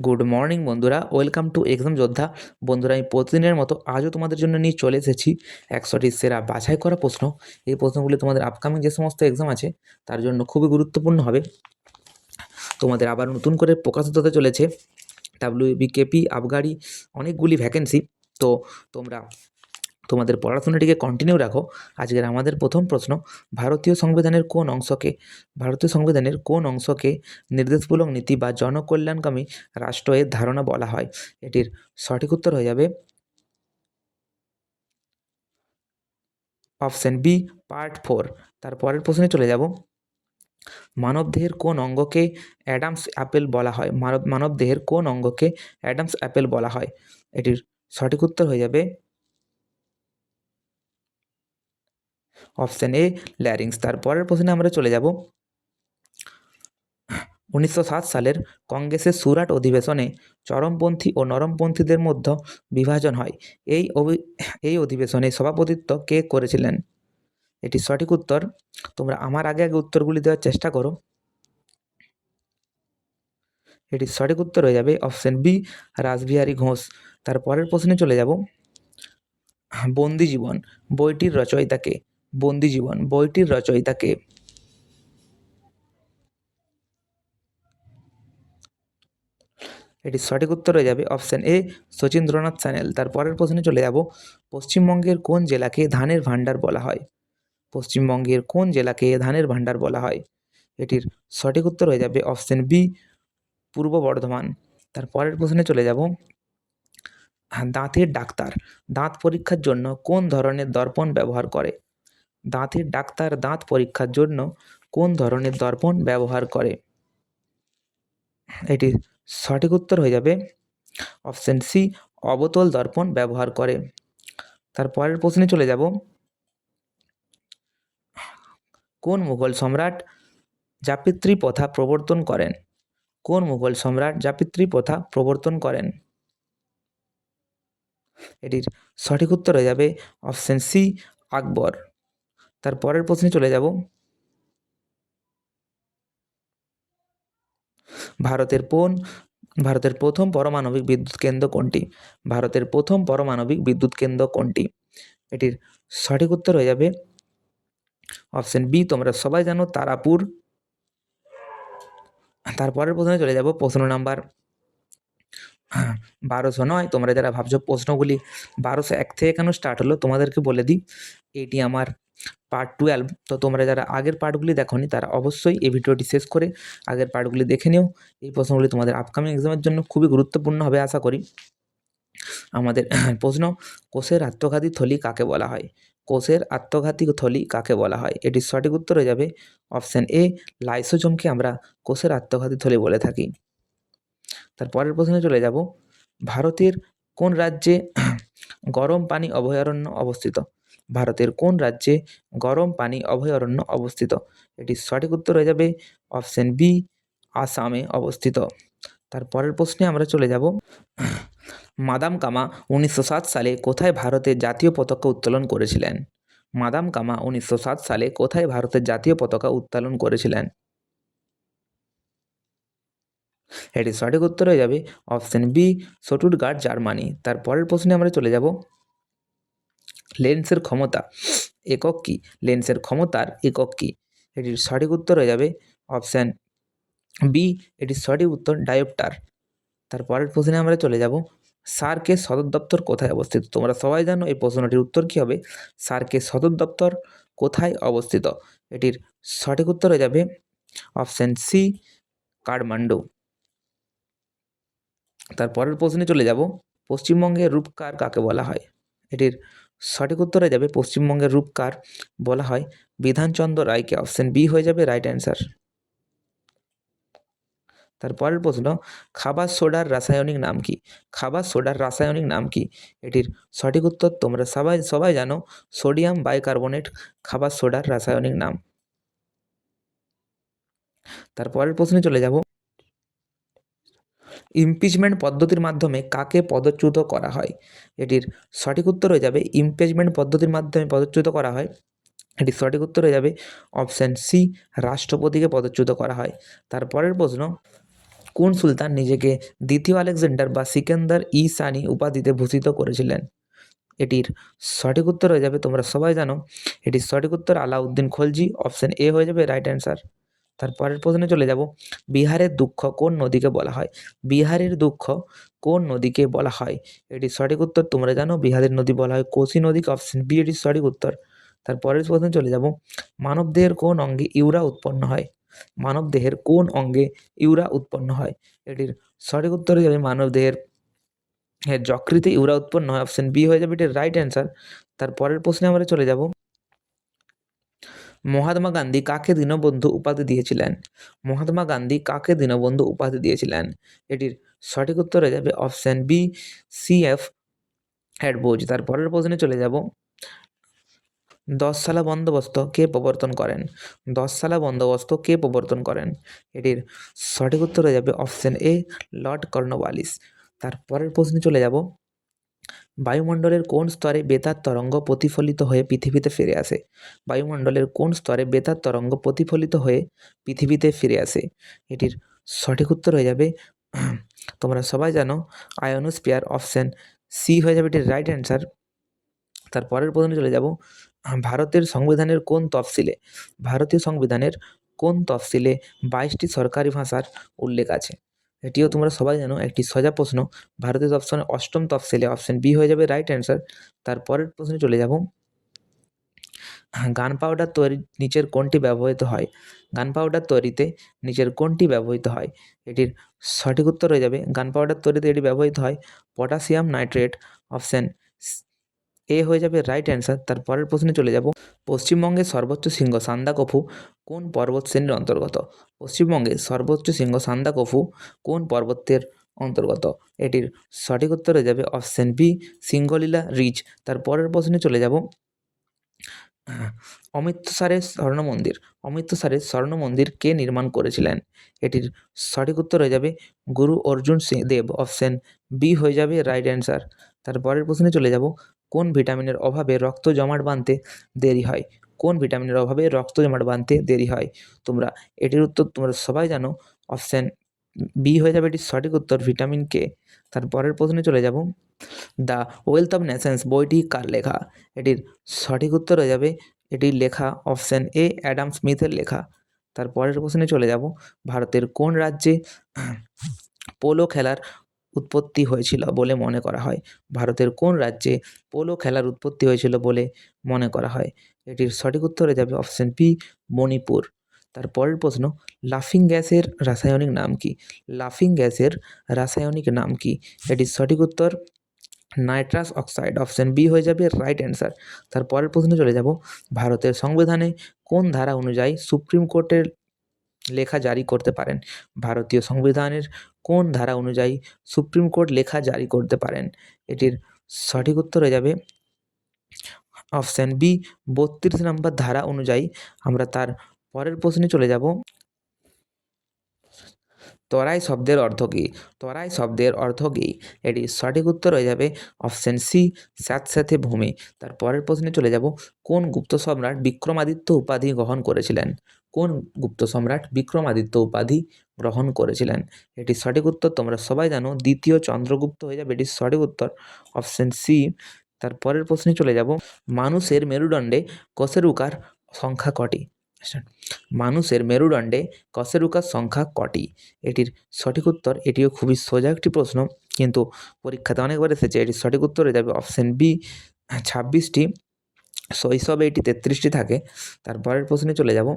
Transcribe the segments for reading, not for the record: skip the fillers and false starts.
Good morning বন্ধুরা, welcome to exam যোদ্ধা। বন্ধুরা, আমি প্রতিদিনের মতো আজও তোমাদের জন্য নিয়ে চলে এসেছি 100টি সেরা বাছাই করা প্রশ্ন। এই প্রশ্নগুলি তোমাদের আপকামিং যে সমস্ত এক্সাম আছে তার জন্য খুবই গুরুত্বপূর্ণ হবে। তোমাদের আবার নতুন করে প্রকাশিত হতে চলেছে WBKP আবগারি অনেকগুলি ভ্যাকেন্সি। তো তোমরা তোমাদের পড়াশোনাটিকে কন্টিনিউ রাখো। আজকের আমাদের প্রথম প্রশ্ন, ভারতীয় সংবিধানের কোন অংশকে নির্দেশমূলক নীতি বা জনকল্যাণকামী রাষ্ট্র এর ধারণা বলা হয়? এটির সঠিক উত্তর হয়ে যাবে অপশন বি, পার্ট 4। তারপরের প্রশ্নে চলে যাব, মানবদেহের কোন অঙ্গকে অ্যাডামস অ্যাপেল বলা হয়? মানবদেহের কোন অঙ্গকে অ্যাডামস অ্যাপেল বলা হয়? এটির সঠিক উত্তর হয়ে যাবে অপশন এ, ল্যারিংস। তারপরের প্রশ্নে আমরা চলে যাব, 1907 সালের কংগ্রেসের সুরাট অধিবেশনে চরমপন্থী ও নরমপন্থীদের মধ্যে বিভাজন হয়। এই অধিবেশনে সভাপতিত্ব কে করেছিলেন? এটি সঠিক উত্তর, তোমরা আমার আগে উত্তরগুলি দেওয়ার চেষ্টা করো। এটির সঠিক উত্তর হয়ে যাবে অপশন বি, রাসবিহারী ঘোষ। তারপরের প্রশ্নে চলে যাব, বন্দিজীবন বইটির রচয়িতা কে? বন্দিজীবন বইটির রচয়িতা কে? এটির সঠিক উত্তর হয়ে যাবে অপশন এ, শচীন্দ্রনাথ সান্যাল। তারপরের প্রশ্নে চলে যাব, পশ্চিমবঙ্গের কোন জেলাকে ধানের ভাণ্ডার বলা হয়? পশ্চিমবঙ্গের কোন জেলাকে ধানের ভাণ্ডার বলা হয়? এটির সঠিক উত্তর হয়ে যাবে অপশন বি, পূর্ব বর্ধমান। তারপরের প্রশ্নে চলে যাব, দাঁতের ডাক্তার দাঁত পরীক্ষার জন্য কোন ধরনের দর্পণ ব্যবহার করে? দাঁতের ডাক্তার দাঁত পরীক্ষার জন্য কোন ধরনের দর্পণ ব্যবহার করে? এটির সঠিক উত্তর হয়ে যাবে অপশন সি, অবতল দর্পণ ব্যবহার করে। তারপরের প্রশ্নে চলে যাব, কোন মুঘল সম্রাট জাপিত্রী প্রথা প্রবর্তন করেন? কোন মুঘল সম্রাট জাপিত্রী প্রথা প্রবর্তন করেন? এটির সঠিক উত্তর হয়ে যাবে অপশন সি, আকবর। তারপরের প্রশ্নে চলে যাব, ভারতের প্রথম পারমাণবিক বিদ্যুৎ কেন্দ্র কোনটি? ভারতের প্রথম পারমাণবিক বিদ্যুৎ কেন্দ্র কোনটি? এটির সঠিক উত্তর হয়ে যাবে অপশন বি, তোমরা সবাই জানো, তারাপুর। তারপরের প্রশ্নে চলে যাব, প্রশ্ন নাম্বার 1209। তোমরা যারা ভাবছো প্রশ্নগুলি 1201 থেকে কেন স্টার্ট হলো, তোমাদেরকে বলে দিই, এটি আমার পার্ট 12। তো তোমরা যারা আগের পার্টগুলি দেখোনি তারা অবশ্যই এই ভিডিওটি শেষ করে আগের পার্টগুলি দেখে নিও। এই প্রশ্নগুলি তোমাদের আপকামিং এক্সামের জন্য খুবই গুরুত্বপূর্ণ হবে আশা করি। আমাদের প্রশ্ন, কোষের আত্মঘাতী থলি কাকে বলা হয়? কোষের আত্মঘাতী থলি কাকে বলা হয়? এটির সঠিক উত্তর হয়ে যাবে অপশন এ, লাইসোজোমকে আমরা কোষের আত্মঘাতী থলি বলে থাকি। তারপরের প্রশ্নে চলে যাব, ভারতের কোন রাজ্যে গরম পানি অভয়ারণ্য অবস্থিত? ভারতের কোন রাজ্যে গরম পানি অভয়ারণ্য অবস্থিত? এটির সঠিক উত্তর হয়ে যাবে অপশন বি, আসামে অবস্থিত। তারপরের প্রশ্নে আমরা চলে যাব, মাদাম কামা 1907 সালে কোথায় ভারতের জাতীয় পতাকা উত্তোলন করেছিলেন? মাদাম কামা 1907 সালে কোথায় ভারতের জাতীয় পতাকা উত্তোলন করেছিলেন? এটির সঠিক উত্তর হয়ে যাবে অপশন বি, স্টুটগার্ট, জার্মানি। তারপরের প্রশ্নে আমরা চলে যাব, লেন্সের ক্ষমতা একক কী? লেন্সের ক্ষমতার একক কী? এটির সঠিক উত্তর হয়ে যাবে অপশান বি, এটির সঠিক উত্তর ডায়োপ্টার। তারপরের প্রশ্নে আমরা চলে যাব, সার্কের সদর দপ্তর কোথায় অবস্থিত? তোমরা সবাই জানো এই প্রশ্নটির উত্তর কী হবে। সার্কের সদর দপ্তর কোথায় অবস্থিত? এটির সঠিক উত্তর হয়ে যাবে অপশান সি, কাঠমান্ডু। তারপরের প্রশ্নে চলে যাব, পশ্চিমবঙ্গের রূপকার কাকে বলা হয়? এটির সঠিক উত্তর হয়ে যাবে, পশ্চিমবঙ্গের রূপকার বলা হয় বিধানচন্দ্র রায়কে। অপশন বি হয়ে যাবে রাইট অ্যান্সার। তারপরের প্রশ্ন, খাবার সোডার রাসায়নিক নাম কি? খাবার সোডার রাসায়নিক নাম কি? এটির সঠিক উত্তর তোমরা সবাই জানো, সোডিয়াম বাইকার্বনেট খাবার সোডার রাসায়নিক নাম। তারপরের প্রশ্নে চলে যাব, ইমপিচমেন্ট পদ্ধতির মাধ্যমে কাকে পদচ্যুত করা হয়? এটির সঠিক উত্তর হয়ে যাবে, ইমপিচমেন্ট পদ্ধতির মাধ্যমে পদচ্যুত করা হয়। এটির সঠিক উত্তর হয়ে যাবে অপশান সি, রাষ্ট্রপতিকে পদচ্যুত করা হয়। তারপরের প্রশ্ন, কোন সুলতান নিজেকে দ্বিতীয় আলেকজান্ডার বা সিকান্দার ই সানি উপাধিতে ভূষিত করেছিলেন? এটির সঠিক উত্তর হয়ে যাবে, তোমরা সবাই জানো, এটির সঠিক উত্তর আলাউদ্দিন খলজি। অপশন এ হয়ে যাবে রাইট অ্যান্সার। তারপরের প্রশ্নে চলে যাব, বিহারের দুঃখ কোন নদীকে বলা হয়? বিহারের দুঃখ কোন নদীকে বলা হয়? এটির সঠিক উত্তর তোমরা জানো, বিহারের নদী বলা হয় কোসি নদীকে। অপশন বি এটির সঠিক উত্তর। তারপরের প্রশ্নে চলে যাব, মানবদেহের কোন অঙ্গে ইউরা উৎপন্ন হয়? মানবদেহের কোন অঙ্গে ইউরা উৎপন্ন হয়? এটির সঠিক উত্তর হয়ে যাবে মানবদেহের যকৃতে ইউরা উৎপন্ন হয়। অপশন বি হয়ে যাবে এটির রাইট অ্যান্সার। তারপরের প্রশ্নে আমরা চলে যাব, মহাত্মা গান্ধী কাকে দীনবন্ধু উপাধি দিয়েছিলেন? মহাত্মা গান্ধী কাকে দীনবন্ধু উপাধি দিয়েছিলেন? এটির সঠিক উত্তর হয়ে যাবে অপশন বি সি.এফ. হ্যাডবোজ। তারপরের প্রশ্নে চলে যাব, 10 সালা বন্দোবস্ত কে প্রবর্তন করেন? 10 সালা বন্দোবস্ত কে প্রবর্তন করেন? এটির সঠিক উত্তর হয়ে যাবে অপশন এ লর্ড কর্নওয়ালিস। তারপরের প্রশ্নে চলে যাব, বায়ুমণ্ডলের কোন স্তরে বেতার তরঙ্গ প্রতিফলিত হয়ে পৃথিবীতে ফিরে আসে? বায়ুমণ্ডলের কোন স্তরে বেতার তরঙ্গ প্রতিফলিত হয়ে পৃথিবীতে ফিরে আসে? এটির সঠিক উত্তর হয়ে যাবে, তোমরা সবাই জানো, আয়োনোস্ফিয়ার। অপশন সি হয়ে যাবে এটির রাইট অ্যান্সার। তারপরের প্রশ্নে চলে যাব, ভারতের সংবিধানের কোন তফসিলে, ভারতীয় সংবিধানের কোন তফসিলে 22টি সরকারি ভাষার উল্লেখ আছে? এটিও তোমরা সবাই জানো, একটি সোজা প্রশ্ন। ভারতীয় অপশনে 8ম তফসিলে। অপশন বি হয়ে যাবে রাইট অ্যান্সার। তারপরের প্রশ্নে চলে যাব, গান পাউডার তৈরির নিচের কোনটি ব্যবহৃত হয়? গান পাউডার তৈরিতে নিচের কোনটি ব্যবহৃত হয়? এটির সঠিক উত্তর হয়ে যাবে, গান পাউডার তৈরিতে এটি ব্যবহৃত হয় পটাশিয়াম নাইট্রেট। অপশন এ হয়ে যাবে রাইট অ্যান্সার। তারপরের প্রশ্নে চলে যাব, পশ্চিমবঙ্গের সর্বোচ্চ শৃঙ্গ সান্দাকফু কোন পর্বত শ্রেণীর অন্তর্গত? পশ্চিমবঙ্গের সর্বোচ্চ শৃঙ্গ সান্দাকফু কোন পর্বতের অন্তর্গত? এটির সঠিক উত্তর হয়ে যাবে অপশন বি সিঙ্গলীলা রিজ। তারপরের প্রশ্নে চলে যাব, অমৃতসরের স্বর্ণ মন্দির, অমৃতসরের স্বর্ণ মন্দির কে নির্মাণ করেছিলেন? এটির সঠিক উত্তর হয়ে যাবে গুরু অর্জুন সিং দেব। অপশন বি হয়ে যাবে রাইট অ্যান্সার। তারপরের প্রশ্নে চলে যাব, কোন ভিটামিনের অভাবে রক্ত জমাট বাঁধতে দেরি হয়? কোন ভিটামিনের অভাবে রক্ত জমাট বাঁধতে দেরি হয়? তোমরা এটির উত্তর তোমরা সবাই জানো, অপশন বি হয়ে যাবে এটির সঠিক উত্তর, ভিটামিন কে। তারপরের প্রশ্নে চলে যাব, দ্য ওয়েলথ অফ নেশনস বইটি কার লেখা? এটির সঠিক উত্তর হয়ে যাবে, এটির লেখা অপশন এ অ্যাডাম স্মিথের লেখা। তারপরের প্রশ্নে চলে যাব, ভারতের কোন রাজ্যে পোলো খেলার উৎপত্তি হয়েছিল বলে মনে করা হয়? ভারতের কোন রাজ্যে পোলো খেলার উৎপত্তি হয়েছিল বলে মনে করা হয়? এটির সঠিক উত্তর হয়ে যাবে অপশন বি মণিপুর। তারপরের প্রশ্ন, লাফিং গ্যাসের রাসায়নিক নাম কি? লাফিং গ্যাসের রাসায়নিক নাম কি? এটির সঠিক উত্তর নাইট্রাস অক্সাইড। অপশন বি হয়ে যাবে রাইট অ্যান্সার। তারপরের প্রশ্নে চলে যাব, ভারতের সংবিধানে কোন ধারা অনুযায়ী সুপ্রিম কোর্টের লেখা জারি করতে পারেন? ভারতীয় সংবিধানের কোন ধারা অনুযায়ী সুপ্রিম কোর্ট লেখা জারি করতে পারেন? এটির সঠিক উত্তর হয়ে যাবে অপশন বি 32 নম্বর ধারা অনুযায়ী। আমরা তার পরের প্রশ্নে চলে যাব, তরাই শব্দের অর্থ কী? তরাই শব্দের অর্থ কী? এটির সঠিক উত্তর হয়ে যাবে অপশন সি স্যাঁতস্যাঁতে ভূমি। তার পরের প্রশ্নে চলে যাব, কোন গুপ্ত সম্রাট বিক্রমাদিত্য উপাধি গ্রহণ করেছিলেন? কোন গুপ্ত সম্রাট বিক্রমাদিত্য উপাধি গ্রহণ করেছিলেন? এটির সঠিক উত্তর তোমরা সবাই জানো, দ্বিতীয় চন্দ্রগুপ্ত হয়ে যাবে এটির সঠিক উত্তর, অপশন সি। তার পরের প্রশ্নে চলে যাব, মানুষের মেরুদণ্ডে কশেরুকার সংখ্যা কটি? মানুষের মেরুদণ্ডে কশেরুকার সংখ্যা কটি? এটির সঠিক উত্তর, এটিও খুবই সোজা একটি প্রশ্ন, কিন্তু পরীক্ষাতে অনেকবার এসেছে। এটির সঠিক উত্তর হয়ে যাবে অপশন বি 26টি। শৈশবে এটি 33টি থাকে। তারপরের প্রশ্নে চলে যাব,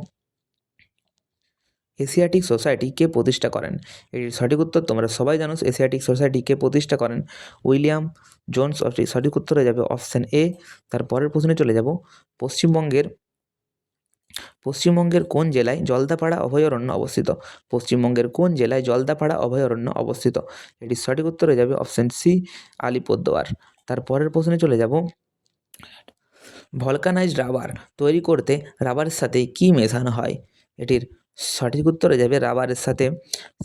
এশিয়াটিক সোসাইটি কে প্রতিষ্ঠা করেন? এটির সঠিক উত্তর তোমরা সবাই জানো, এশিয়াটিক সোসাইটি কে প্রতিষ্ঠা করেন? William Jones. সঠিক উত্তর হয়ে যাবে অপশন এ। তারপরের প্রশ্নে চলে যাব, পশ্চিমবঙ্গের কোন জেলায় জলদাপাড়া অভয়ারণ্য অবস্থিত? পশ্চিমবঙ্গের কোন জেলায় জলদাপাড়া অভয়ারণ্য অবস্থিত? এটির সঠিক উত্তর হয়ে যাবে অপশন সি আলিপুরদুয়ার। তারপরের প্রশ্নে চলে যাব, ভলকানাইজড রাবার তৈরি করতে রাবারের সাথে কী মেশানো হয়? এটির সঠিক উত্তর হয়ে যাবে রাবারের সাথে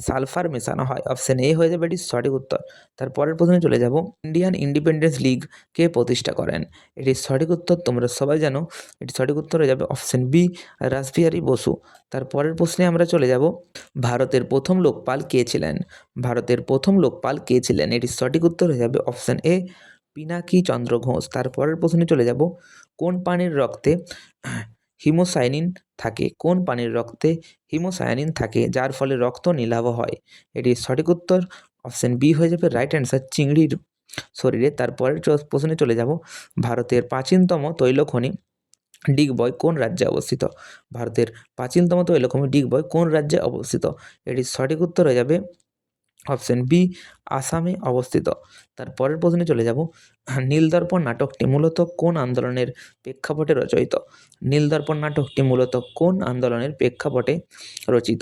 সালফার মেশানো হয়, অপশন এ হয়ে যাবে এটি সঠিক উত্তর। তারপরের প্রশ্নে চলে যাব, ইন্ডিয়ান ইন্ডিপেন্ডেন্স লিগ কে প্রতিষ্ঠা করেন? এটি সঠিক উত্তর তোমরা সবাই জানো, এটি সঠিক উত্তর হয়ে যাবে অপশন বি রাসবিহারী বসু। তারপরের প্রশ্নে আমরা চলে যাব, ভারতের প্রথম লোকপাল কে ছিলেন? ভারতের প্রথম লোকপাল কে ছিলেন? এটি সঠিক উত্তর হয়ে যাবে অপশন এ পিনাকি চন্দ্র ঘোষ। তারপরের প্রশ্নে চলে যাব, কোন প্রাণীর রক্তে হিমোসায়ানিন থাকে? কোন প্রাণীর রক্তে হিমোসায়ানিন থাকে যার ফলে রক্ত নীলাভ হয়? এটির সঠিক উত্তর অপশন বি হয়ে যাবে রাইট অ্যান্সার চিংড়ির শরীরে। তারপরের প্রশ্নে চলে যাব, ভারতের প্রাচীনতম তৈলখনি ডিগবয় কোন রাজ্যে অবস্থিত? ভারতের প্রাচীনতম তৈলখনি ডিগবয় কোন রাজ্যে অবস্থিত? এটির সঠিক উত্তর হয়ে যাবে অপশন বি আসামে অবস্থিত। তারপরের প্রশ্নে চলে যাব, নীলদর্পণ নাটকটি মূলত কোন আন্দোলনের প্রেক্ষাপটে রচিত? নীলদর্পণ নাটকটি মূলত কোন আন্দোলনের প্রেক্ষাপটে রচিত?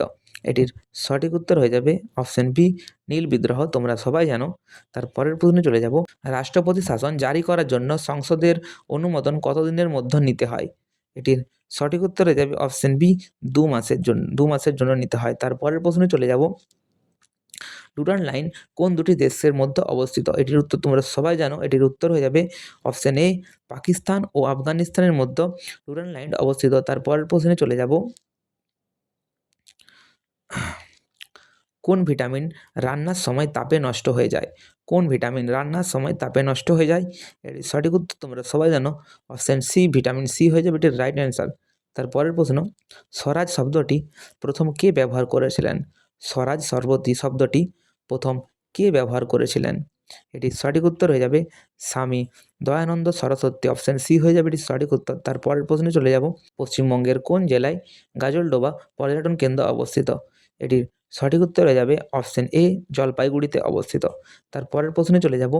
এটির সঠিক উত্তর হয়ে যাবে অপশন বি নীল বিদ্রোহ, তোমরা সবাই জানো। তারপরের প্রশ্নে চলে যাব, রাষ্ট্রপতি শাসন জারি করার জন্য সংসদের অনুমোদন কতদিনের মধ্যে নিতে হয়? এটির সঠিক উত্তর হয়ে যাবে অপশন বি 2 মাসের জন্য নিতে হয়। তারপরের প্রশ্নে চলে যাব, ডুরান্ড লাইন কোন দুটি দেশের মধ্যে অবস্থিত? এটির উত্তর তোমরা সবাই জানো, এটির উত্তর হয়ে যাবে অপশন এ পাকিস্তান ও আফগানিস্তানের মধ্যে ডুরান্ড লাইন অবস্থিত। তারপরের প্রশ্নে চলে যাব, কোন ভিটামিন রান্নার সময় তাপে নষ্ট হয়ে যায়? কোন ভিটামিন রান্নার সময় তাপে নষ্ট হয়ে যায়? এর সঠিক উত্তর তোমরা সবাই জানো, অপশন সি ভিটামিন সি হয়ে যাবে এটির রাইট অ্যান্সার। তারপরের প্রশ্ন, স্বরাজ শব্দটি প্রথম কে ব্যবহার করেছিলেন? স্বরাজ শব্দটি প্রথম কে ব্যবহার করেছিলেন? এটির সঠিক উত্তর হয়ে যাবে স্বামী দয়ানন্দ সরস্বতী, অপশন সি হয়ে যাবে এটির সঠিক উত্তর। তারপরের প্রশ্নে চলে যাব, পশ্চিমবঙ্গের কোন জেলায় গাজলডোবা পর্যটন কেন্দ্র অবস্থিত? এটির সঠিক উত্তর হয়ে যাবে অপশন এ জলপাইগুড়িতে অবস্থিত। তারপরের প্রশ্নে চলে যাব,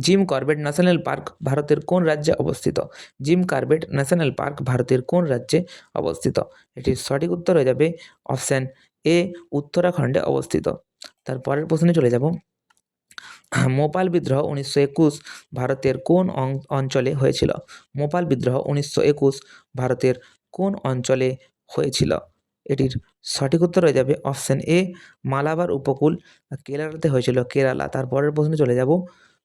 জিম কর্বেট ন্যাশনাল পার্ক ভারতের কোন রাজ্যে অবস্থিত? জিম কর্বেট ন্যাশনাল পার্ক ভারতের কোন রাজ্যে অবস্থিত? এটির সঠিক উত্তর হয়ে যাবে অপশন এ উত্তরাখণ্ডে অবস্থিত। তারপরের প্রশ্নে চলে যাব, মোপাল বিদ্রোহ 1921 ভারতের কোন অঞ্চলে হয়েছিল? মোপাল বিদ্রোহ 1921 ভারতের কোন অঞ্চলে হয়েছিল? এটির সঠিক উত্তর হয়ে যাবে অপশন এ মালাবার উপকূল কেরালাতে হয়েছিল, কেরালা। তারপরের প্রশ্নে চলে যাব,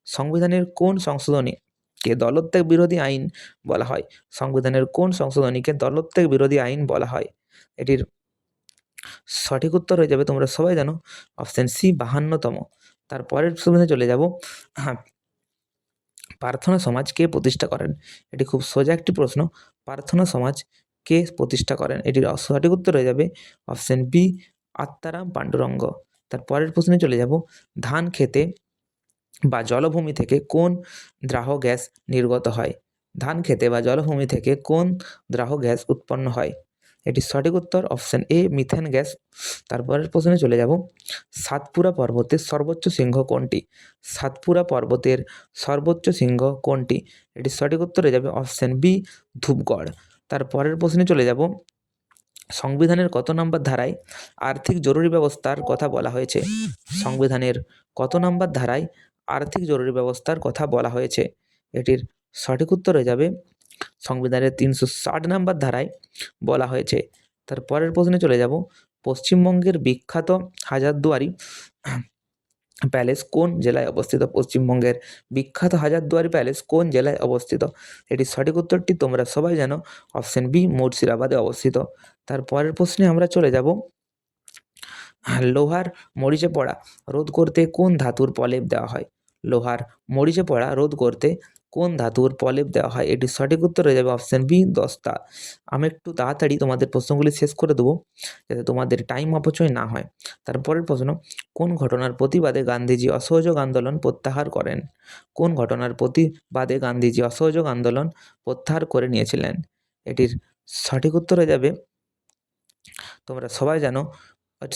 সংবিধানের কোন সংশোধনীকে দলত্যাগ বিরোধী আইন বলা হয়? সংবিধানের কোন সংশোধনীকে দলত্যাগ বিরোধী আইন বলা হয়? এটির সঠিক উত্তর হয়ে যাবে, তোমরা সবাই জানো, অপশন সি 52তম। তারপরের প্রশ্নে চলে যাব, প্রার্থনা সমাজ কে প্রতিষ্ঠা করেন? এটি খুব সোজা একটি প্রশ্ন, প্রার্থনা সমাজ কে প্রতিষ্ঠা করেন? এটির সঠিক উত্তর হয়ে যাবে অপশন বি আত্মারাম পাণ্ডুরঙ্গ। তারপরের প্রশ্নে চলে যাব, ধান খেতে বা জলভূমি থেকে কোন দাহ্য গ্যাস নির্গত হয়? ধান খেতে বা জলভূমি থেকে কোন দাহ্য গ্যাস উৎপন্ন হয়? এটির সঠিক উত্তর অপশন এ মিথেন গ্যাস। তারপরের প্রশ্নে চলে যাব, সাতপুরা পর্বতের সর্বোচ্চ শৃঙ্গ কোনটি? সাতপুরা পর্বতের সর্বোচ্চ শৃঙ্গ কোনটি? এটির সঠিক উত্তর হয়ে যাবে অপশন বি ধূপগড়। তারপরের প্রশ্নে চলে যাব, সংবিধানের কত নম্বর ধারায় আর্থিক জরুরি ব্যবস্থার কথা বলা হয়েছে? সংবিধানের কত নম্বর ধারায় আর্থিক জরুরি ব্যবস্থার কথা বলা হয়েছে? এটির সঠিক উত্তর হয়ে যাবে সংবিধানের 360 নম্বর ধারায় বলা হয়েছে। তারপরের প্রশ্নে চলে যাব, পশ্চিমবঙ্গের বিখ্যাত হাজারদুয়ারি প্যালেস কোন জেলায় অবস্থিত? পশ্চিমবঙ্গের বিখ্যাত হাজারদুয়ারি প্যালেস কোন জেলায় অবস্থিত? এটির সঠিক উত্তরটি তোমরা সবাই জানো, অপশন বি মুর্শিদাবাদে অবস্থিত। তারপরের প্রশ্নে আমরা চলে যাব, লোহার মরিচে পড়া রোধ করতে কোন ধাতুর প্রলেপ দেওয়া হয়? লোহার মরিচে পড়া রোধ করতে কোন ধাতুর প্রলেপ দেওয়া হয়? এটির সঠিক উত্তর হয়ে যাবে অপশন বি দস্তা। আমি একটু তাড়াতাড়ি তোমাদের প্রশ্নগুলি শেষ করে দেবো যাতে তোমাদের টাইম অপচয় না হয়। তারপরের প্রশ্ন, কোন ঘটনার প্রতিবাদে গান্ধীজি অসহযোগ আন্দোলন প্রত্যাহার করেন? কোন ঘটনার প্রতিবাদে গান্ধীজি অসহযোগ আন্দোলন প্রত্যাহার করে নিয়েছিলেন? এটির সঠিক উত্তর হয়ে যাবে, তোমরা সবাই জানো,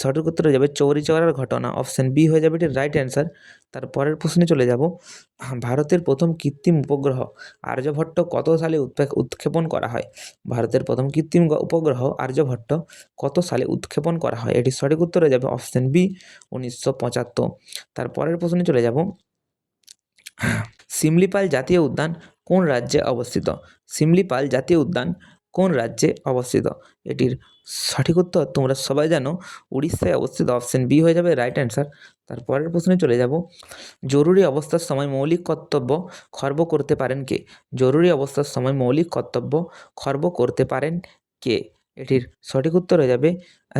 সঠিক উত্তর হয়ে যাবে চৌরি চৌরার ঘটনা, অপশন বি হয়ে যাবে এটির রাইট অ্যান্সার। তারপরের প্রশ্নে চলে যাব, ভারতের প্রথম কৃত্রিম উপগ্রহ আর্যভট্ট কত সালে উৎক্ষেপণ করা হয়? ভারতের প্রথম কৃত্রিম উপগ্রহ আর্যভট্ট কত সালে উৎক্ষেপণ করা হয়? এটির সঠিক উত্তর হয়ে যাবে অপশন বি 1975। তারপরের প্রশ্নে চলে যাব, শিমলিপাল জাতীয় উদ্যান কোন রাজ্যে অবস্থিত? শিমলিপাল জাতীয় উদ্যান কোন রাজ্যে অবস্থিত? এটির সঠিক উত্তর তোমরা সবাই জানো উড়িষ্যায় অবস্থিত। অপশন বি হয়ে যাবে রাইট অ্যান্সার। তারপরের প্রশ্নে চলে যাব। জরুরি অবস্থার সময় মৌলিক কর্তব্য খর্ব করতে পারেন কে? জরুরি অবস্থার সময় মৌলিক কর্তব্য খর্ব করতে পারেন কে? এটির সঠিক উত্তর হয়ে যাবে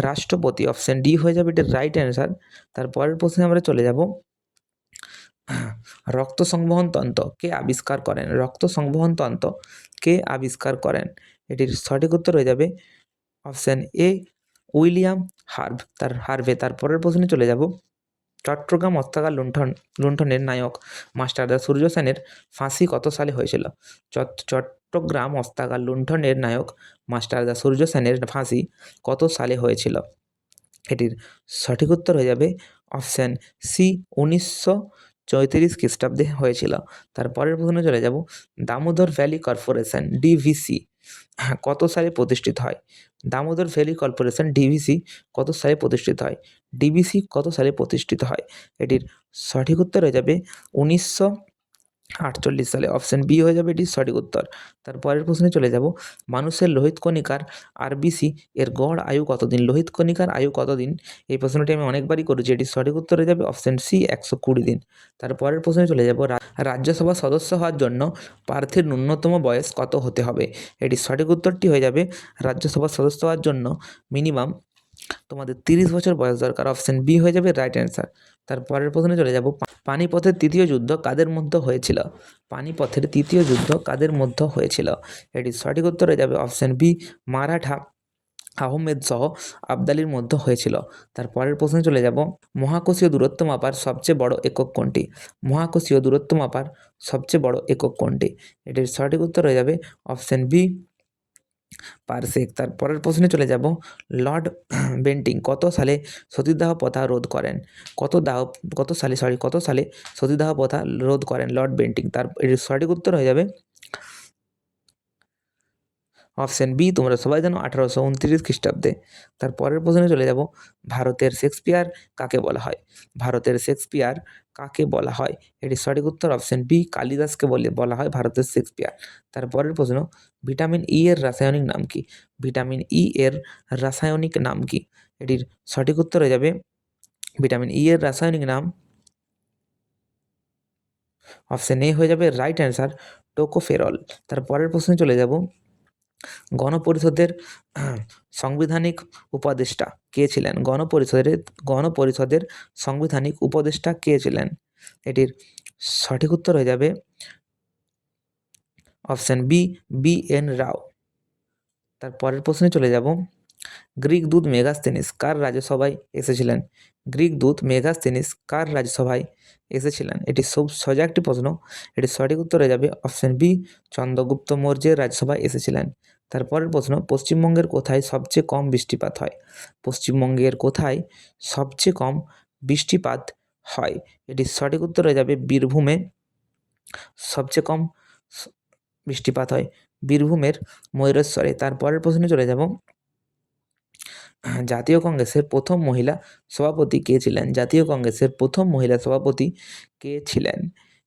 রাষ্ট্রপতি। অপশন ডি হয়ে যাবে এটির রাইট অ্যান্সার। তারপরের প্রশ্নে আমরা চলে যাব। রক্ত সংবহন তন্ত্র কে আবিষ্কার করেন? রক্ত সংবহন তন্ত্র কে আবিষ্কার করেন? এটির সঠিক উত্তর হয়ে যাবে অপশন এ উইলিয়াম হার্ভে। তারপরের প্রশ্নে চলে যাব। চট্টগ্রাম হত্যাকাণ্ড লুণ্ঠনের নায়ক মাস্টারদা সূর্য সেনের ফাঁসি কত সালে হয়েছিল? চট্টগ্রাম হত্যাকাণ্ড লুণ্ঠনের নায়ক মাস্টারদা সূর্য সেনের ফাঁসি কত সালে হয়েছিল? এটির সঠিক উত্তর হয়ে যাবে অপশান সি 1934 খ্রিস্টাব্দে হয়েছিল। তারপরের প্রশ্নে চলে যাব। দামোদর ভ্যালি কর্পোরেশন ডিভিসি কত সালে প্রতিষ্ঠিত হয়? দামোদর ভ্যালি কর্পোরেশন ডিভিসি কত সালে প্রতিষ্ঠিত হয়? ডিভিসি কত সালে প্রতিষ্ঠিত হয়? এটির সঠিক উত্তর হয়ে যাবে 1948 সালে। অপশন বি হয়ে যাবে এটির সঠিক উত্তর। তারপরের প্রশ্নে চলে যাব। মানুষের লোহিত কণিকার আরবিসি এর গড় আয়ু কতদিন? লোহিত কণিকার আয়ু কতদিন? এই প্রশ্নটি আমি অনেকবারই করেছি। এটির সঠিক উত্তর হয়ে যাবে অপশন সি 120 দিন। তারপরের প্রশ্নে চলে যাব। রাজ্যসভা সদস্য হওয়ার জন্য প্রার্থীর ন্যূনতম বয়স কত হতে হবে? এটির সঠিক উত্তরটি হয়ে যাবে রাজ্যসভার সদস্য হওয়ার জন্য মিনিমাম তোমাদের 30 বছর বয়স দরকার। অপশন বি হয়ে যাবে রাইট অ্যান্সার। তারপরের প্রশ্নে চলে যাব। পানিপথের তৃতীয় যুদ্ধ কাদের মধ্যে হয়েছিল? পানিপথের তৃতীয় যুদ্ধ কাদের মধ্যে হয়েছিল? এটির সঠিক উত্তর হয়ে যাবে অপশন বি মারাঠা আহমেদ সহ আবদালির মধ্যে হয়েছিল। তারপরের প্রশ্নে চলে যাব। মহাকর্ষীয় দূরত্ব মাপার সবচেয়ে বড় একক কোনটি? মহাকর্ষীয় দূরত্ব মাপার সবচেয়ে বড় একক কোনটি? এটির সঠিক উত্তর হয়ে যাবে অপশন বি পারসেক। তারপরের প্রশ্নে চলে যাব। লর্ড বেন্টিং কত সালে সতীদাহ প্রথা রোধ করেন? কত সালে সতীদাহ প্রথা রোধ করেন লর্ড বেন্টিং? তার এর সঠিক উত্তর হয়ে যাবে অপশন বি তোমরা সবাই জানো 1829 খ্রিস্টাব্দে। তারপরের প্রশ্নে চলে যাব। ভারতের শেক্সপিয়ার কাকে বলা হয়? ভারতের শেক্সপিয়ার কাকে বলা হয়? এটির সঠিক উত্তর অপশন বি কালিদাসকে বলা হয় ভারতের শেক্সপিয়ার। তারপরের প্রশ্ন। ভিটামিন ই এর রাসায়নিক নাম কি? ভিটামিন ই এর রাসায়নিক নাম কি? এটির সঠিক উত্তর হয়ে যাবে ভিটামিন ই এর রাসায়নিক নাম অপশন এ হয়ে যাবে রাইট অ্যান্সার টোকোফেরল। তারপরের প্রশ্নে চলে যাব। গণপরিষদের সাংবিধানিক উপদেষ্টা কে ছিলেন? গণপরিষদের সাংবিধানিক উপদেষ্টা কে ছিলেন? এটির সঠিক উত্তর হয়ে যাবে অপশন বি বি.এন. রাও। তারপরের প্রশ্নে চলে যাব। গ্রিক দূত মেগাস্তেনিস কার রাজসভায় এসেছিলেন? গ্রিক দূত মেগাস্তেনিস কার রাজসভায় এসেছিলেন? এটি খুব সোজা একটি প্রশ্ন। এটির সঠিক উত্তর হয়ে যাবে অপশন বি চন্দ্রগুপ্ত মৌর্যের রাজসভায় এসেছিলেন। তারপরের প্রশ্ন। পশ্চিমবঙ্গের কোথায় সবচেয়ে কম বৃষ্টিপাত হয়? পশ্চিমবঙ্গের কোথায় সবচেয়ে কম বৃষ্টিপাত হয়? এটির সঠিক উত্তর হয়ে যাবে বীরভূমে সবচেয়ে কম বৃষ্টিপাত হয় বীরভূমের ময়ূরেশ্বরে। তারপরের প্রশ্নে চলে যাব। জাতীয় কংগ্রেসের প্রথম মহিলা সভাপতি কে ছিলেন? জাতীয় কংগ্রেসের প্রথম মহিলা সভাপতি কে ছিলেন?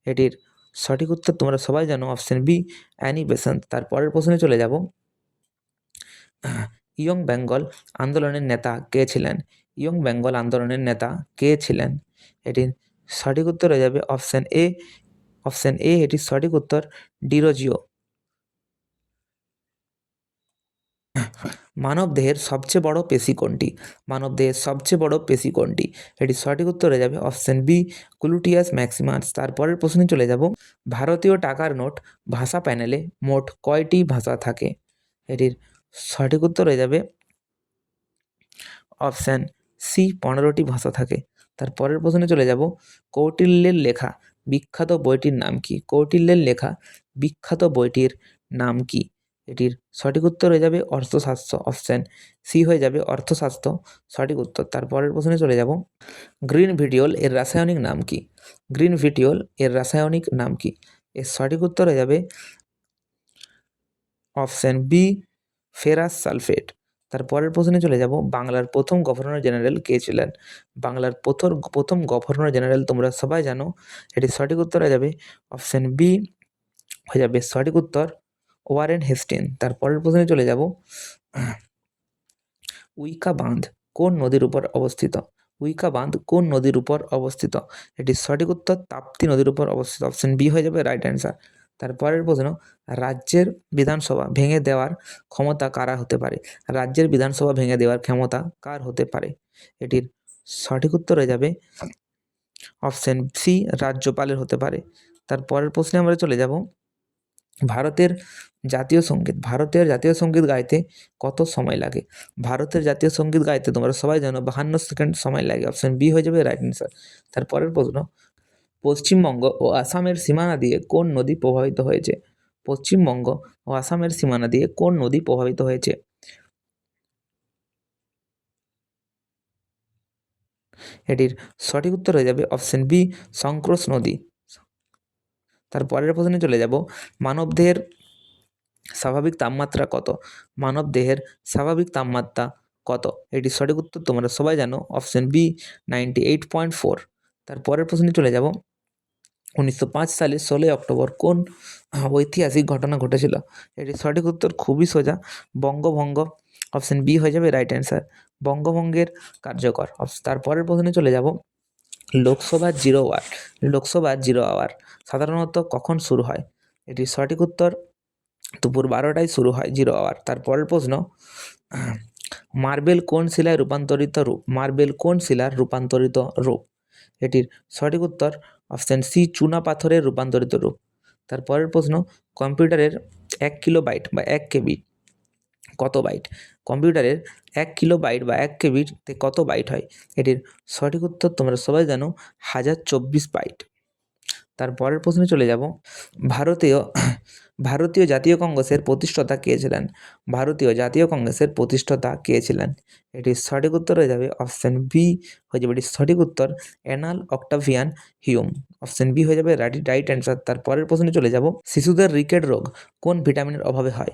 এটির সঠিক উত্তর তোমরা সবাই জানো অপশন বি অ্যানি বেসান্ত। তারপরের প্রশ্নে চলে যাব। ইয়ং বেঙ্গল আন্দোলনের নেতা কে ছিলেন? ইয়ং বেঙ্গল আন্দোলনের নেতা কে ছিলেন? এটির সঠিক উত্তর হয়ে যাবে অপশন এ এটির সঠিক উত্তর ডিরোজিও। মানবদেহের সবচেয়ে বড় পেশি কোনটি? মানবদেহের সবচেয়ে বড় পেশি কোনটি? এটির সঠিক উত্তর হয়ে যাবে অপশন বি গ্লুটিয়াস ম্যাক্সিমাস। তারপরের প্রশ্নে চলে যাব। ভারতীয় টাকার নোট ভাষা প্যানেলে মোট কয়টি ভাষা থাকে? এটির সঠিক উত্তর হয়ে যাবে অপশান সি 15টি ভাষা থাকে। তারপরের প্রশ্নে চলে যাব। কৌটিল্যের লেখা বিখ্যাত বইটির নাম কি? কৌটিল্যের লেখা বিখ্যাত বইটির নাম কি? এটির সঠিক উত্তর হয়ে যাবে অর্থশাস্ত্র। অপশান সি হয়ে যাবে অর্থশাস্ত্র সঠিক উত্তর। তারপরের প্রশ্নে চলে যাব। গ্রিন ভিটিওল এর রাসায়নিক নাম কি? গ্রিন ভিটিওল এর রাসায়নিক নাম কি? এর সঠিক উত্তর হয়ে যাবে অপশান বি ফেরাস সালফেট। তারপরের প্রশ্নে চলে যাব। বাংলার প্রথম গভর্নর জেনারেল কে ছিলেন? বাংলার প্রথম গভর্নর জেনারেল তোমরা সবাই জানো। এটির সঠিক উত্তর হয়ে যাবে অপশান বি হয়ে যাবে সঠিক উত্তর ওয়ারেন হেস্টিন। তার পরের প্রশ্নে চলে যাব, উইকা বাঁধ কোন নদীর উপর অবস্থিত? উইকা বাঁধ কোন নদীর উপর অবস্থিত? এটির সঠিক উত্তর তাপ্তি নদীর উপর অবস্থিত। অপশন বি হয়ে যাবে রাইট অ্যান্সার। তারপরের প্রশ্ন, রাজ্যের বিধানসভা ভেঙে দেওয়ার ক্ষমতা কারা হতে পারে? রাজ্যের বিধানসভা ভেঙে দেওয়ার ক্ষমতা কার হতে পারে? এটির সঠিক উত্তর হয়ে যাবে অপশন সি, রাজ্যপালের হতে পারে। তারপরের প্রশ্নে আমরা চলে যাব, ভারতের ভারতের জাতীয় সঙ্গীত গাইতে কত সময় লাগে? ভারতের জাতীয় সঙ্গীত গাইতে তোমরা সবাই জানো 52 সেকেন্ড সময় লাগে। অপশন বি হয়ে যাবে রাইট অ্যান্সার। তারপরের প্রশ্ন, পশ্চিমবঙ্গ ও আসামের সীমানা দিয়ে কোন নদী প্রবাহিত হয়েছে? পশ্চিমবঙ্গ ও আসামের সীমানা দিয়ে কোন নদী প্রবাহিত হয়েছে? এটির সঠিক উত্তর হয়ে যাবে অপশন বি, সংক্রোশ নদী। তারপরের প্রশ্নে চলে যাব, মানবদেহের স্বাভাবিক তাপমাত্রা কত? মানবদেহের স্বাভাবিক তাপমাত্রা কত? এটির সঠিক উত্তর তোমরা সবাই জানো, অপশন বি, 98.4। তারপরের প্রশ্নে চলে যাব, 1905 সালে 16 অক্টোবর কোন ঐতিহাসিক ঘটনা ঘটেছিল? এটির সঠিক উত্তর খুবই সোজা, বঙ্গভঙ্গ। অপশন বি হয়ে যাবে রাইট অ্যান্সার, বঙ্গভঙ্গের কার্যকর। তারপরের প্রশ্নে চলে যাব, লোকসভার জিরো আওয়ার সাধারণত কখন শুরু হয়? এটির সঠিক উত্তর দুপুর 12টায় শুরু হয় জিরো আওয়ার। তারপরের প্রশ্ন, মার্বেল কোন শিলায় রূপান্তরিত রূপ? মার্বেল কোন শিলার রূপান্তরিত রূপ? এটির সঠিক উত্তর অপশন সি, চুনা পাথরের রূপান্তরিত রূপ। তারপরের প্রশ্ন, কম্পিউটারের 1 কিলোবাইট বা 1 কেবি কত বাইট? কম্পিউটারের 1 কিলোবাইট বা 1 কেবিতে কত বাইট হয়? এটির সঠিক উত্তর তোমরা সবাই জানো, 1024 বাইট। তারপরের প্রশ্নে চলে যাব, ভারতীয় জাতীয় কংগ্রেসের প্রতিষ্ঠাতা কে ছিলেন? ভারতীয় জাতীয় কংগ্রেসের প্রতিষ্ঠাতা কে ছিলেন? এটির সঠিক উত্তর হয়ে যাবে অপশন বি হয়ে যাবে এটির সঠিক উত্তর, অ্যানাল অক্টাভিয়ান হিউম। অপশন বি হয়ে যাবে রাইট অ্যান্সার। তারপরের প্রশ্নে চলে যাব, শিশুদের রিকেট রোগ কোন ভিটামিনের অভাবে হয়?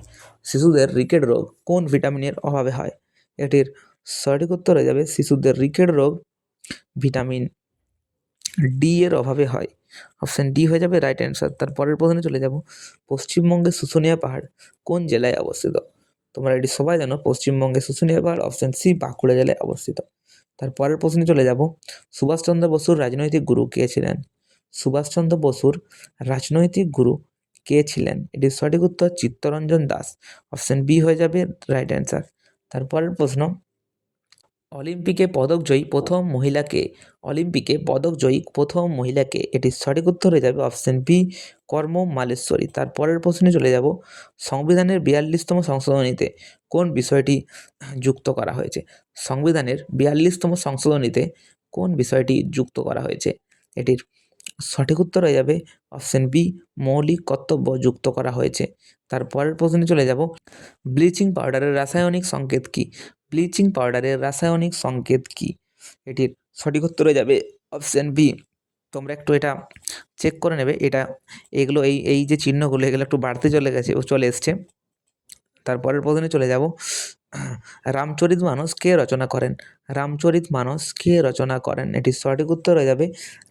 শিশুদের রিকেট রোগ কোন ভিটামিনের অভাবে হয়? এটির সঠিক উত্তর হয়ে যাবে, শিশুদের রিকেট রোগ ভিটামিন ডি এর অভাবে হয়। অপশন ডি হয়ে যাবে রাইট অ্যান্সার। তারপরের প্রশ্নে চলে যাব, পশ্চিমবঙ্গের শুশুনিয়া পাহাড় কোন জেলায় অবস্থিত? তোমরা এটি সবাই জানো, পশ্চিমবঙ্গের শুশুনিয়া পাহাড় অপশন সি, বাঁকুড়া জেলায় অবস্থিত। তারপরের প্রশ্নে চলে যাব, সুভাষচন্দ্র বসুর রাজনৈতিক গুরু কে ছিলেন? সুভাষচন্দ্র বসুর রাজনৈতিক গুরু কে ছিলেন? এটির সঠিক উত্তর চিত্তরঞ্জন দাস। অপশন বি হয়ে যাবে রাইট অ্যান্সার। তারপরের প্রশ্ন, অলিম্পিকে পদকজয়ী প্রথম মহিলা কে? অলিম্পিকে পদকজয়ী প্রথম মহিলা কে? এটির সঠিক উত্তর হয়ে যাবে অপশন বি, কর্ম মালেশ্বরী। তারপরের প্রশ্নে চলে যাব, সংবিধানের 42তম সংশোধনীতে কোন বিষয়টি যুক্ত করা হয়েছে? সংবিধানের 42তম সংশোধনীতে কোন বিষয়টি যুক্ত করা হয়েছে? এটির সঠিক উত্তর হয়ে যাবে অপশন বি, মৌলিক কর্তব্য যুক্ত করা হয়েছে। তারপরের প্রশ্নে চলে যাব, ব্লিচিং পাউডারের রাসায়নিক সংকেত কী? ব্লিচিং পাউডারের রাসায়নিক সংকেত কী? এটির সঠিক উত্তর হয়ে যাবে অপশন বি। তোমরা একটু এটা চেক করে নেবে, এগুলো এই যে চিহ্নগুলো এগুলো একটু বাড়তে চলে এসছে। তারপরের প্রশ্নে চলে যাব, রামচরিতমানস কে রচনা করেন? রামচরিতমানস কে রচনা করেন? এটির সঠিক উত্তর হয়ে যাবে,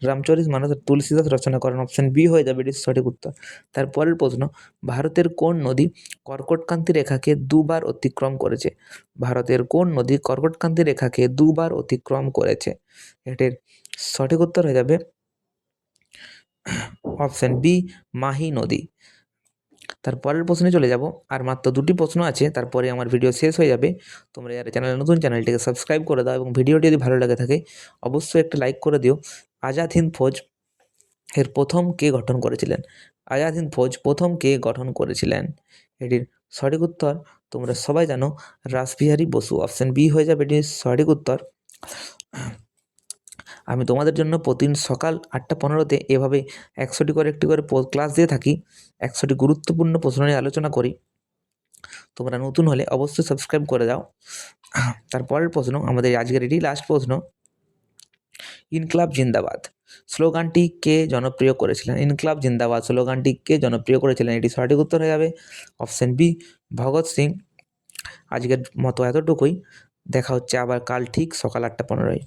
রামচরিতমানস তুলসীদাস রচনা করেন। অপশন বি হয়ে যাবে এটির সঠিক উত্তর। তারপরের প্রশ্ন, ভারতের কোন নদী কর্কটক্রান্তি রেখাকে দুবার অতিক্রম করেছে? ভারতের কোন নদী কর্কটক্রান্তি রেখাকে দুবার অতিক্রম করেছে? এটির সঠিক উত্তর হয়ে যাবে অপশন বি, মাহি নদী। তারপরের প্রশ্নে চলে যাব, আর মাত্র 2টি প্রশ্ন আছে, তারপরে আমার ভিডিও শেষ হয়ে যাবে। তোমরা যারা চ্যানেলে নতুন, চ্যানেলটিকে সাবস্ক্রাইব করে দাও এবং ভিডিওটি যদি ভালো লাগে থাকে অবশ্যই একটা লাইক করে দিও। আজাদ হিন্দ ফৌজ এর প্রথম কে গঠন করেছিলেন? আজাদ হিন্দ ফৌজ প্রথম কে গঠন করেছিলেন? এটির সঠিক উত্তর তোমরা সবাই জানো, রাসবিহারী বসু। অপশন বি হয়ে যাবে এটির সঠিক উত্তর। আমি তোমাদের জন্য প্রতিদিন সকাল 8টা 15তে এভাবে 100টি করে একটি করে ক্লাস দিয়ে থাকি, 100টি গুরুত্বপূর্ণ প্রশ্ন নিয়ে আলোচনা করি। তোমরা নতুন হলে অবশ্যই সাবস্ক্রাইব করে দাও। তারপরের প্রশ্ন, আমাদের আজকের এটি লাস্ট প্রশ্ন, ইনকলাব জিন্দাবাদ স্লোগানটি কে জনপ্রিয় করেছিলেন? ইনকলাব জিন্দাবাদ স্লোগানটি কে জনপ্রিয় করেছিলেন? এটি সঠিক উত্তর হয়ে যাবে অপশন বি, ভগৎ সিং। আজকের মতো এতটুকুই, দেখা হচ্ছে আবার কাল ঠিক সকাল 8টা 15-য়।